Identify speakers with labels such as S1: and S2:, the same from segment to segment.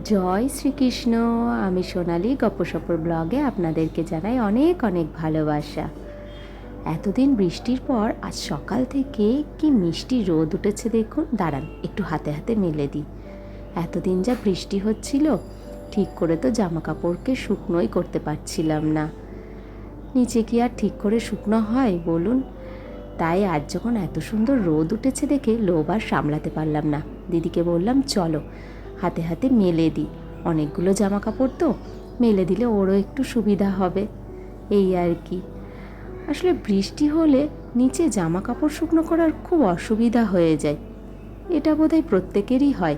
S1: জয় শ্রীকৃষ্ণ। আমি সোনালি গপ্পসপ্পর ব্লগে আপনাদেরকে জানাই অনেক অনেক ভালোবাসা। এতদিন বৃষ্টির পর আজ সকাল থেকে কি মিষ্টি রোদ উঠেছে দেখুন। দাঁড়ান একটু হাতে হাতে মেলে দিই। এতদিন যা বৃষ্টি হচ্ছিল, ঠিক করে তো জামা কাপড়কে শুকনোই করতে পারছিলাম না। নিচে কি আর ঠিক করে শুকনো হয় বলুন। তাই আজ যখন এত সুন্দর রোদ উঠেছে দেখে লোভ আর সামলাতে পারলাম না। দিদিকে বললাম চলো হাতে হাতে মেলে দিই, অনেকগুলো জামা কাপড় তো, মেলে দিলে ওরও একটু সুবিধা হবে, এই আর কি। আসলে বৃষ্টি হলে নিচে জামা কাপড় শুকনো করার খুব অসুবিধা হয়ে যায়। এটা বোধহয় প্রত্যেকেরই হয়।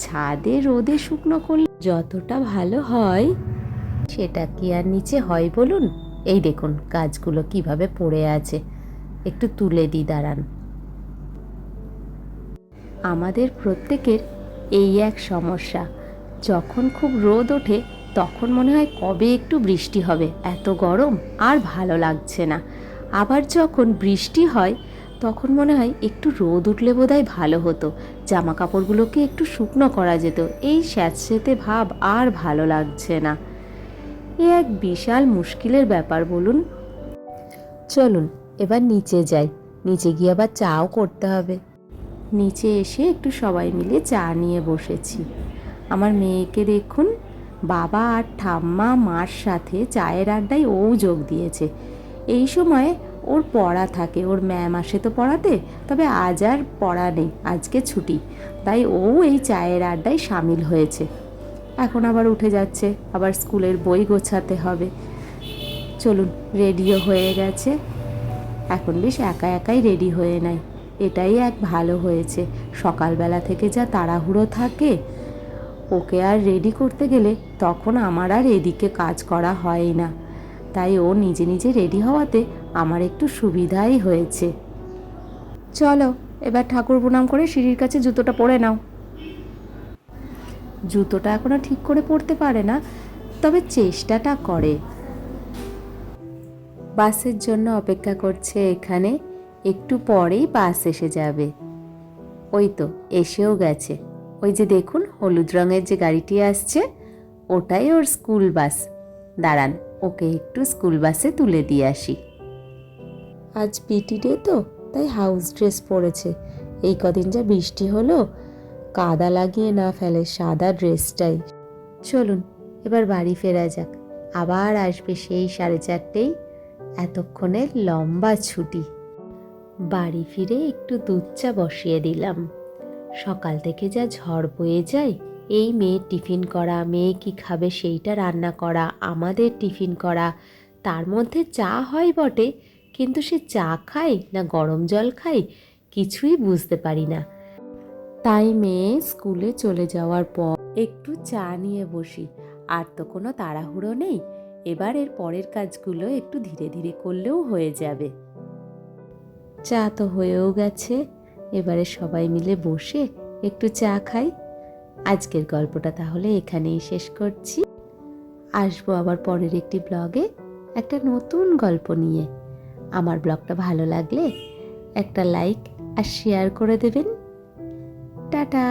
S1: ছাদে রোদে শুকনো করলে যতটা ভালো হয় সেটা কি আর নিচে হয় বলুন। এই দেখুন গাছগুলো কিভাবে পড়ে আছে, একটু তুলে দিই দাঁড়ান। আমাদের প্রত্যেকের এই এক সমস্যা, যখন খুব রোদ ওঠে তখন মনে হয় কবে একটু বৃষ্টি হবে, এত গরম আর ভালো লাগছে না। আবার যখন বৃষ্টি হয় তখন মনে হয় একটু রোদ উঠলে বোধহয় ভালো হতো, জামা কাপড়গুলোকে একটু শুকনো করা যেত। এই স্যাঁতসেঁতে ভাব আর ভালো লাগছে না। এ এক বিশাল মুশকিলের ব্যাপার বলুন। চলুন এবার নিচে যাই, নিচে গিয়ে আবার চাও করতে হবে। নিচে এসে একটু সবাই মিলে চা নিয়ে বসেছি। আমার মেয়েকে দেখুন, বাবা আর ঠাম্মা মার সাথে চায়ের আড্ডায় ও যোগ দিয়েছে। এই সময় ওর পড়া থাকে, ওর ম্যাম আসে তো পড়াতে, তবে আজ আর পড়া নেই, আজকে ছুটি, তাই ও এই চায়ের আড্ডায় সামিল হয়েছে। এখন আবার উঠে যাচ্ছে, আবার স্কুলের বই গোছাতে হবে। চলুন, রেডিও হয়ে গেছে, এখন বেশ একা একাই রেডি হয়ে নেয়, এটাই এক ভালো হয়েছে। সকালবেলা থেকে যা তাড়াহুড়ো থাকে, ওকে আর রেডি করতে গেলে তখন আমার আর এদিকে কাজ করা হয় না, তাই ও নিজে নিজে রেডি হওয়াতে আমার একটু সুবিধাই হয়েছে। চলো এবার ঠাকুর প্রণাম করে সিঁড়ির কাছে জুতোটা পরে নাও। জুতোটা এখনো ঠিক করে পরতে পারে না, তবে চেষ্টাটা করে। বাসের জন্য অপেক্ষা করছে এখানে, একটু পরেই বাস এসে যাবে। ওই তো এসেও গেছে, ওই যে দেখুন হলুদ রঙের যে গাড়িটি আসছে ওটাই ওর স্কুল বাস। দাঁড়ান ওকে একটু স্কুল বাসে তুলে দিয়ে আসি। আজ পিটি ডে তো, তাই হাউস ড্রেস পরেছে। এই কদিন যা বৃষ্টি হলো, কাদা লাগিয়ে না ফেলে সাদা ড্রেসটাই। চলুন এবার বাড়ি ফেরা যাক, আবার আসবে সেই 4:30, এতক্ষণে লম্বা ছুটি। বাড়ি ফিরে একটু দুধ চা বসিয়ে দিলাম। সকাল থেকে যা ঝড় বয়ে যায়, এই মেয়ের টিফিন করা, মেয়ে কি খাবে সেইটা রান্না করা, আমাদের টিফিন করা, তার মধ্যে চা হয় বটে, কিন্তু সে চা খাই না গরম জল খাই কিছুই বুঝতে পারি না। তাই মেয়ে স্কুলে চলে যাওয়ার পর একটু চা নিয়ে বসি। আর তো কোনো তাড়াহুড়ো নেই, এবার এর পরের কাজগুলো একটু ধীরে ধীরে করলেও হয়ে যাবে। চা তো হয়েও গেছে, এবারে সবাই মিলে বসে একটু চা খাই। আজকের গল্পটা তাহলে এখানেই শেষ করছি। আসবো আবার পরের একটি ব্লগে একটা নতুন গল্প নিয়ে। আমার ব্লগটা ভালো লাগলে একটা লাইক আর শেয়ার করে দেবেন। টাটা।